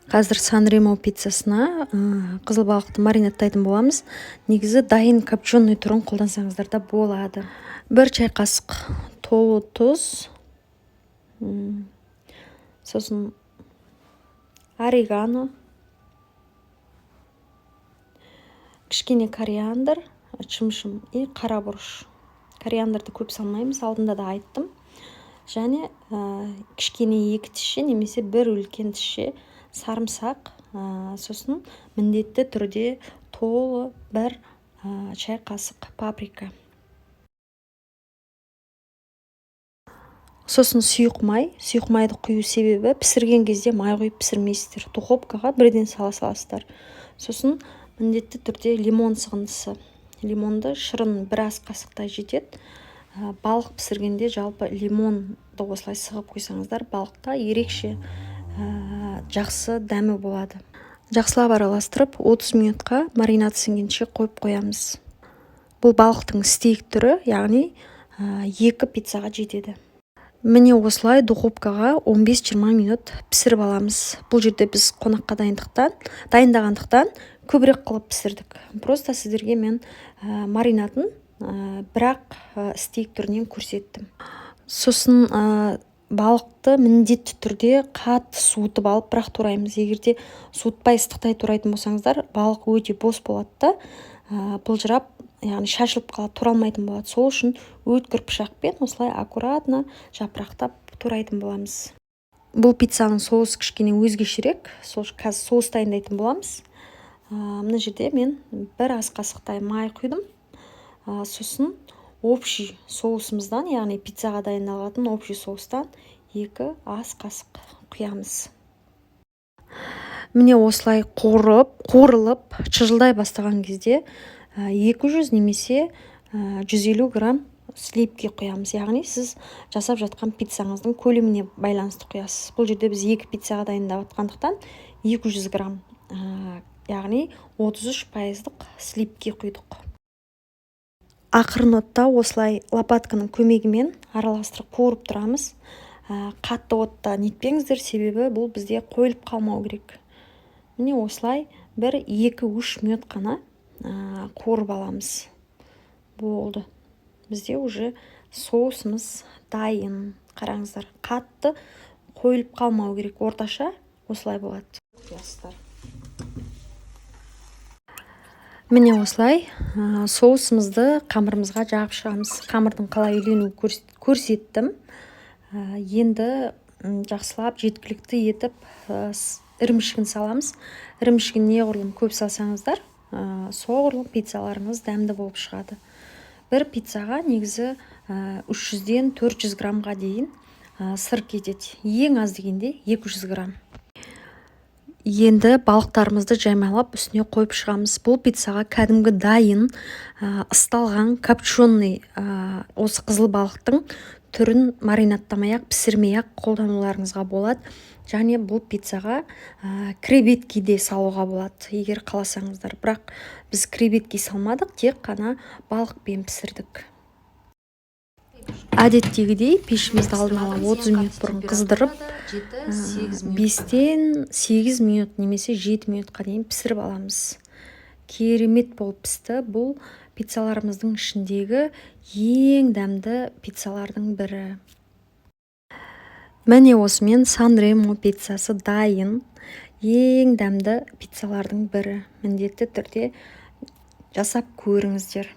Қазір Сан-Ремо пиццасына қызыл балықты маринадтайтын боламыз. Негізі дайын копченый түрін қолдансаңыздар да болады. 1 чай қасық толы тұз, сосын орегано, кішкене кориандр, шымшым и қара бұрыш. Кориандрды көп салмаймыз, алдында да айттым. Және кішкене 2 тісше немесе 1 үлкен тісше сарымсақ, сосын міндетті түрде толы 1 чай қасық паприка. Сосын сұйық майды құю себебі пісірген кезде май құйып пісірмейсіздер. Духовкаға бірден саласыздар. Сосын міндетті түрде лимон сығындысы. Лимонды шырын 1 ас қасықтай жетеді. Балық пісіргенде жалпы лимонды осылай сығып қойсаңыздар, балықта ерекше жақсы дәмі болады. Жақсылап араластырып 30 минутқа маринад сіңгенше қойып қоямыз. Бұл балықтың стейк түрі, яғни 2 пиццаға жетеді. Міне осылай духовкаға 15-20 минут пісіріп аламыз. Бұл жерде біз қонаққа дайындағандықтан көбірек қылып пісірдік. Просто сіздерге мен маринадын бірақ стейк түрінен көрсеттім. Сосын балықты міндетті түрде қатты суытып алып бірақ тураймыз. Егерде суытпай ыстықтай турайтын болсаңыздар, балық өте бос болады да, былжырап, яғни шашылып қалады, туралмайтын болады. Сол үшін өткір пышақпен осылай аккуратно жапырақтап турайтын боламыз. Бұл пиццаның соусы кішкене өзгешерек. Қазір соус дайындайтын боламыз. Мына жерде мен 1 ас қасықтай май құйдым. Сосын общий соусымыздан, яғни пиццаға дайындалатын общий соустан 2 ас қасық құямыз. Міне осылай қуырылып, шыжылдай бастаған кезде 200 немесе 150 грамм сливки құямыз. Яғни сіз жасап жатқан пиццаңыздың көлеміне байланысты құясыз. Бұл жерде біз 2 пиццаға дайындап жатқандықтан 200 грамм, яғни 33% сливки құйдық. Ақырын отта осылай лопатканың көмегімен араластырып қуырып тұрамыз. Қатты отта нетпеңіздер, себебі бұл бізде қойылып қалмау керек. Міне осылай 1-2-3 минут қана қуырып аламыз. Болды. Бізде уже соусымыз дайын. Қараңыздар, қатты қойылып қалмау керек. Орташа осылай болады. Міне осылай соусымызды қамырымызға жағып шығамыз. Қамырдың қалай үйленуін көрсеттім. Енді жақсылап жеткілікті етіп ірімшігін саламыз. Ірімшігін неғұрлым көп салсаңыздар, соғұрлым пиццаларыңыз дәмді болып шығады. 1 пиццаға негізі 300-ден 400 граммға дейін сыр кетеді. Ең аз дегенде 200 грамм. Енді балықтарымызды жаймалап үстіне қойып шығамыз. Бұл пиццаға кәдімгі дайын, ысталған, копченый осы қызыл балықтың түрін маринадтамай-ақ, пісірмей-ақ қолдануларыңызға болады. Және бұл пиццаға креветки де салуға болады, егер қаласаңыздар. Бірақ біз креветки салмадық, тек қана балықпен пісірдік. Әдеттегідей пешімізді алдын ала 30 минут бұрын қыздырып, 5-тен 8 минут немесе 7 минутқа дейін пісіріп аламыз. Керемет болып пісті. Бұл пиццаларымыздың ішіндегі ең дәмді пиццалардың бірі. Міне осымен Сан-Ремо пиццасы дайын. Ең дәмді пиццалардың бірі. Міндетті түрде жасап көріңіздер.